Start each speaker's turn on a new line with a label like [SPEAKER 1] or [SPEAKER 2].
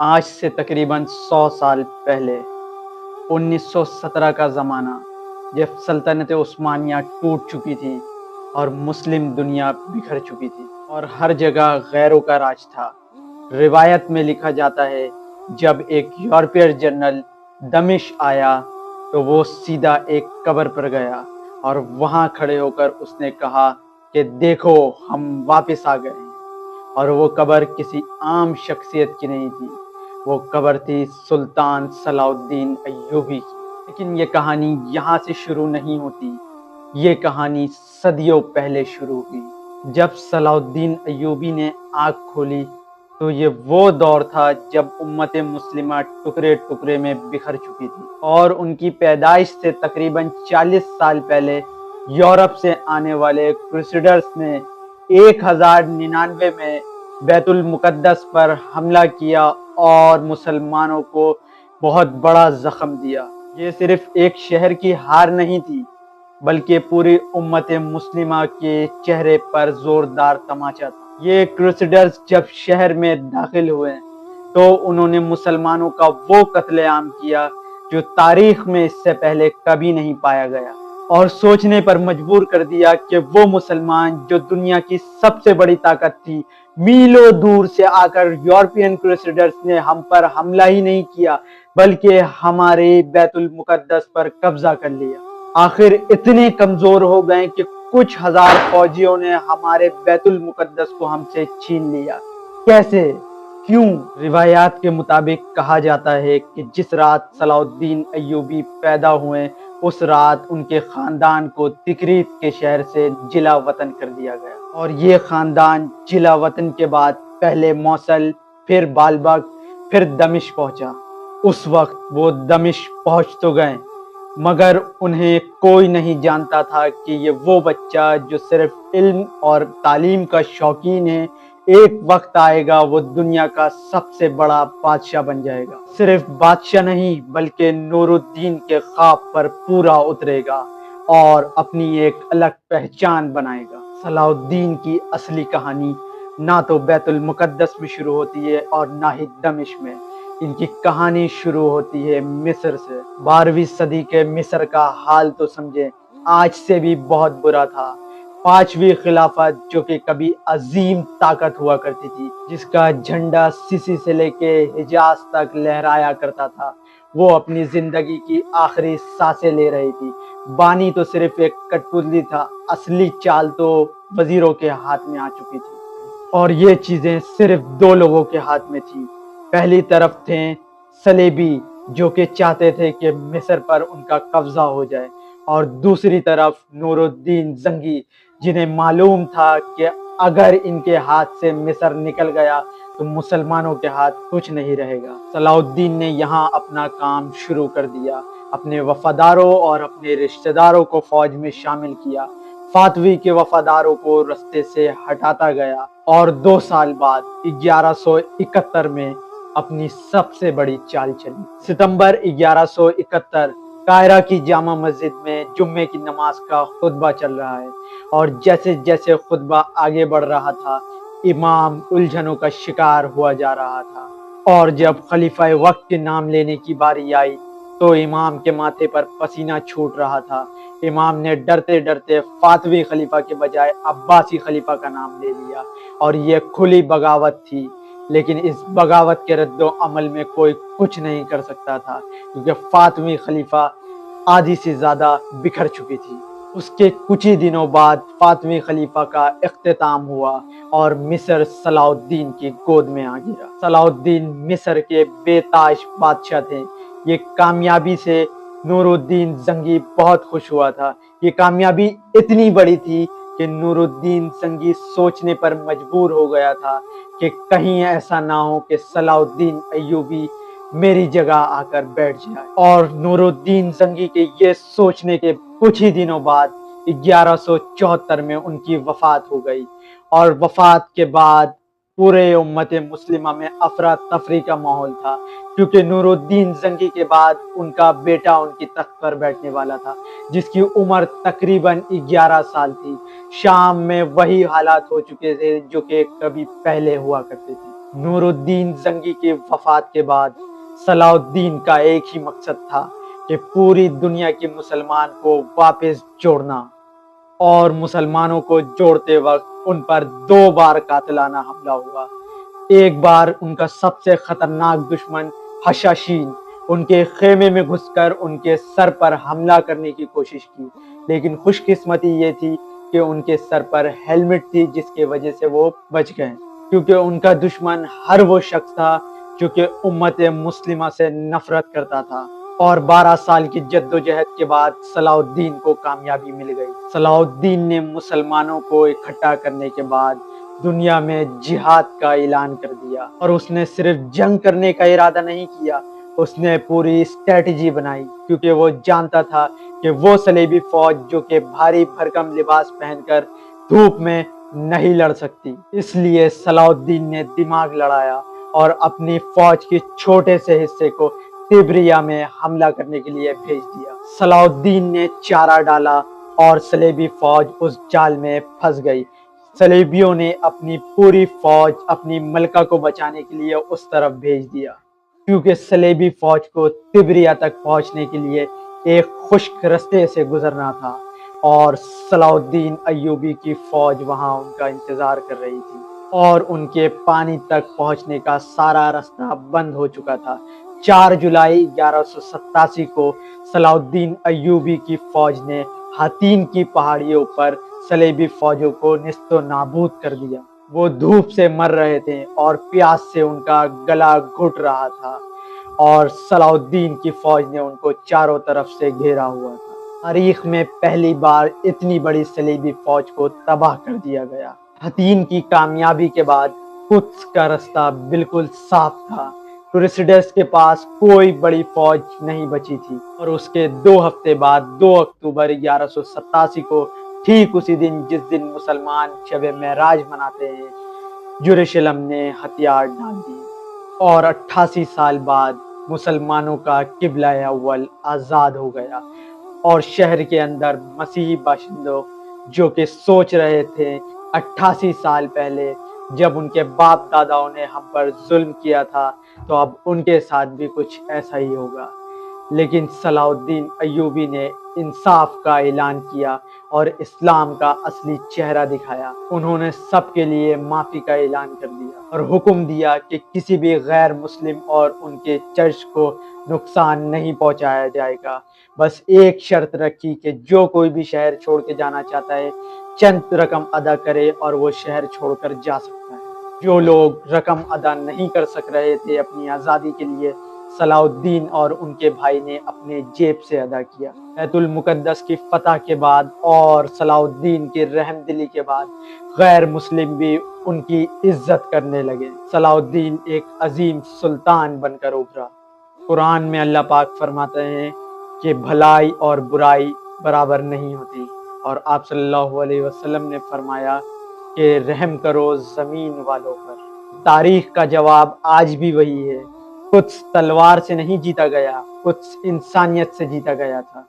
[SPEAKER 1] آج سے تقریباً 100 سال پہلے 1917 کا زمانہ، جب سلطنت عثمانیہ ٹوٹ چکی تھی اور مسلم دنیا بکھر چکی تھی اور ہر جگہ غیروں کا راج تھا۔ روایت میں لکھا جاتا ہے جب ایک یورپی جنرل دمشق آیا تو وہ سیدھا ایک قبر پر گیا اور وہاں کھڑے ہو کر اس نے کہا کہ دیکھو ہم واپس آ گئے ہیں۔ اور وہ قبر کسی عام شخصیت کی نہیں تھی، وہ قبر تھی سلطان صلاح الدین ایوبی کی۔ لیکن یہ کہانی یہاں سے شروع نہیں ہوتی، یہ کہانی صدیوں پہلے شروع ہوئی۔ جب صلاح الدین ایوبی نے آنکھ کھولی تو یہ وہ دور تھا جب امت مسلمہ ٹکڑے ٹکڑے میں بکھر چکی تھی، اور ان کی پیدائش سے تقریباً 40 سال پہلے یورپ سے آنے والے کروسیڈرز نے 1099 میں بیت المقدس پر حملہ کیا اور مسلمانوں کو بہت بڑا زخم دیا۔ یہ صرف ایک شہر کی ہار نہیں تھی، بلکہ پوری امت مسلمہ کے چہرے پر زوردار تماچا تھا۔ یہ کروسیڈرز جب شہر میں داخل ہوئے تو انہوں نے مسلمانوں کا وہ قتل عام کیا جو تاریخ میں اس سے پہلے کبھی نہیں پایا گیا، اور سوچنے پر مجبور کر دیا کہ وہ مسلمان جو دنیا کی سب سے بڑی طاقت تھی، میلوں دور سے آ کر یورپین کروسیڈرز نے ہم پر حملہ ہی نہیں کیا بلکہ ہمارے بیت المقدس پر قبضہ کر لیا۔ آخر اتنے کمزور ہو گئے کہ کچھ ہزار فوجیوں نے ہمارے بیت المقدس کو ہم سے چھین لیا۔ کیسے؟ کیوں؟ روایات کے مطابق کہا جاتا ہے کہ جس رات صلاح الدین ایوبی پیدا ہوئے اس رات ان کے خاندان کو تکریت کے شہر سے جلا وطن کر دیا گیا، اور یہ خاندان جلا وطن کے بعد پہلے موصل، پھر بالبک، پھر دمشق پہنچا۔ اس وقت وہ دمشق پہنچ تو گئے، مگر انہیں کوئی نہیں جانتا تھا کہ یہ وہ بچہ جو صرف علم اور تعلیم کا شوقین ہے، ایک وقت آئے گا وہ دنیا کا سب سے بڑا بادشاہ بن جائے گا۔ صرف بادشاہ نہیں بلکہ نور الدین کے خواب پر پورا اترے گا اور اپنی ایک الگ پہچان بنائے گا۔ صلاح الدین کی اصلی کہانی نہ تو بیت المقدس میں شروع ہوتی ہے اور نہ ہی دمشق میں، ان کی کہانی شروع ہوتی ہے مصر سے۔ 12ویں صدی کے مصر کا حال تو سمجھیں، آج سے بھی بہت برا تھا۔ 5ویں خلافت جو کہ کبھی عظیم طاقت ہوا کرتی تھی، جس کا جھنڈا سیسی سے لے کے حجاز تک لہرایا کرتا تھا، وہ اپنی زندگی کی آخری سانسیں لے رہی تھی۔ بانی تو صرف ایک کٹپتلی تھا، اصلی چال تو وزیروں کے ہاتھ میں آ چکی تھی، اور یہ چیزیں صرف دو لوگوں کے ہاتھ میں تھی۔ پہلی طرف تھے صلیبی جو کہ چاہتے تھے کہ مصر پر ان کا قبضہ ہو جائے، اور دوسری طرف نور الدین زنگی جنہیں معلوم تھا کہ اگر ان کے ہاتھ سے مصر نکل گیا تو مسلمانوں کے ہاتھ کچھ نہیں رہے گا۔ صلاح الدین نے یہاں اپنا کام شروع کر دیا، اپنے وفاداروں اور اپنے رشتہ داروں کو فوج میں شامل کیا، فاتوی کے وفاداروں کو رستے سے ہٹاتا گیا، اور 2 سال بعد 1171 میں اپنی سب سے بڑی چال چلی۔ ستمبر 1171 قاہرہ کی جامع مسجد میں جمعے کی نماز کا خطبہ چل رہا ہے، اور جیسے جیسے خطبہ آگے بڑھ رہا تھا امام الجھنوں کا شکار ہوا جا رہا تھا، اور جب خلیفہ وقت کے نام لینے کی باری آئی تو امام کے ماتھے پر پسینہ چھوٹ رہا تھا۔ امام نے ڈرتے ڈرتے فاطمی خلیفہ کے بجائے عباسی خلیفہ کا نام لے لیا، اور یہ کھلی بغاوت تھی، لیکن اس بغاوت کے رد و عمل میں کوئی کچھ نہیں کر سکتا تھا کیونکہ فاطمی خلیفہ آدھی سے زیادہ بکھر چکی تھی۔ اس کے کچھ ہی دنوں بعد فاطمی خلیفہ کا اختتام ہوا اور مصر صلاح الدین کی گود میں آ گیا۔ صلاح الدین مصر کے بے تاج بادشاہ تھے۔ یہ کامیابی سے نور الدین زنگی بہت خوش ہوا تھا۔ یہ کامیابی اتنی بڑی تھی کہ نور الدین زنگی سوچنے پر مجبور ہو گیا تھا کہ کہیں ایسا نہ ہو کہ صلاح الدین ایوبی میری جگہ آ کر بیٹھ جائے، اور نور الدین زنگی کے یہ سوچنے کے کچھ ہی دنوں بعد 1174 میں ان کی وفات ہو گئی، اور وفات کے بعد پورے امت مسلمہ میں افراتفری کا ماحول تھا، کیونکہ نور الدین زنگی کے بعد ان کا بیٹا ان کی تخت پر بیٹھنے والا تھا، جس کی عمر تقریباً 11 سال تھی۔ شام میں وہی حالات ہو چکے تھے جو کہ کبھی پہلے ہوا کرتے تھے۔ نور الدین زنگی کی وفات کے بعد صلاح الدین کا ایک ہی مقصد تھا کہ پوری دنیا کے مسلمان کو واپس جوڑنا، اور مسلمانوں کو جوڑتے وقت ان پر 2 بار قاتلانہ حملہ ہوا۔ ایک بار ان کا سب سے خطرناک دشمن حشاشین ان کے خیمے میں گھس کر ان کے سر پر حملہ کرنے کی کوشش کی، لیکن خوش قسمتی یہ تھی کہ ان کے سر پر ہیلمٹ تھی، جس کی وجہ سے وہ بچ گئے، کیونکہ ان کا دشمن ہر وہ شخص تھا جو کہ امت مسلمہ سے نفرت کرتا تھا۔ اور 12 سال کی جد و جہد کے بعد صلاح الدین کو کامیابی مل گئی۔ صلاح الدین نے مسلمانوں کو اکٹھا کرنے کے بعد دنیا میں جہاد کا اعلان کر دیا، اور اس نے صرف جنگ کرنے کا ارادہ نہیں کیا، اس نے پوری اسٹریٹجی بنائی، کیونکہ وہ جانتا تھا کہ وہ صلیبی فوج جو کہ بھاری بھرکم لباس پہن کر دھوپ میں نہیں لڑ سکتی، اس لیے صلاح الدین نے دماغ لڑایا اور اپنی فوج کے چھوٹے سے حصے کو تبریہ میں حملہ کرنے کے لیے بھیج دیا۔ صلاح الدین نے چارہ ڈالا اور صلیبی فوج اس جال میں پھنس گئی۔ صلیبیوں نے اپنی پوری فوج اپنی ملکہ کو بچانے کے لیے اس طرف بھیج دیا، کیونکہ صلیبی فوج کو تبریہ تک پہنچنے کے لیے ایک خشک رستے سے گزرنا تھا، اور صلاح الدین ایوبی کی فوج وہاں ان کا انتظار کر رہی تھی، اور ان کے پانی تک پہنچنے کا سارا راستہ بند ہو چکا تھا۔ 4 جولائی 1187 کو صلاح الدین ایوبی کی فوج نے حطین کی پہاڑیوں پر صلیبی فوجوں کو نیست و نابود کر دیا۔ وہ دھوپ سے مر رہے تھے اور پیاس سے ان کا گلا گھٹ رہا تھا، اور صلاح الدین کی فوج نے ان کو چاروں طرف سے گھیرا ہوا تھا۔ تاریخ میں پہلی بار اتنی بڑی صلیبی فوج کو تباہ کر دیا گیا۔ حطین کی کامیابی کے بعد قدس کا راستہ بالکل صاف تھا۔ ٹورسیڈس کے پاس کوئی بڑی فوج نہیں بچی تھی، اور اس کے 2 ہفتے بعد 2 اکتوبر 1187 کو، ٹھیک اسی دن جس دن مسلمان شب معراج مناتے ہیں، یروشلم نے ہتھیار ڈال دیے، اور 88 سال بعد مسلمانوں کا قبلہ اول آزاد ہو گیا، اور شہر کے اندر مسیحی باشندوں جو کہ سوچ رہے تھے 88 سال پہلے جب ان کے باپ داداؤں نے ہم پر ظلم کیا تھا تو اب ان کے ساتھ بھی کچھ ایسا ہی ہوگا، لیکن صلاح الدین ایوبی نے انصاف کا اعلان کیا اور اسلام کا اصلی چہرہ دکھایا۔ انہوں نے سب کے لیے معافی کا اعلان کر دیا اور حکم دیا کہ کسی بھی غیر مسلم اور ان کے چرچ کو نقصان نہیں پہنچایا جائے گا۔ بس ایک شرط رکھی کہ جو کوئی بھی شہر چھوڑ کے جانا چاہتا ہے چند رقم ادا کرے اور وہ شہر چھوڑ کر جا سکتا ہے۔ جو لوگ رقم ادا نہیں کر سک رہے تھے اپنی آزادی کے لیے، صلاح الدین اور ان کے بھائی نے اپنے جیب سے ادا کیا۔ بیت المقدس کی فتح کے بعد اور صلاح الدین کی رحم دلی کے بعد غیر مسلم بھی ان کی عزت کرنے لگے۔ صلاح الدین ایک عظیم سلطان بن کر ابھرا۔ قرآن میں اللہ پاک فرماتے ہیں کہ بھلائی اور برائی برابر نہیں ہوتی، اور آپ صلی اللہ علیہ وسلم نے فرمایا کہ رحم کرو زمین والوں پر۔ تاریخ کا جواب آج بھی وہی ہے، قدس تلوار سے نہیں جیتا گیا، قدس انسانیت سے جیتا گیا تھا۔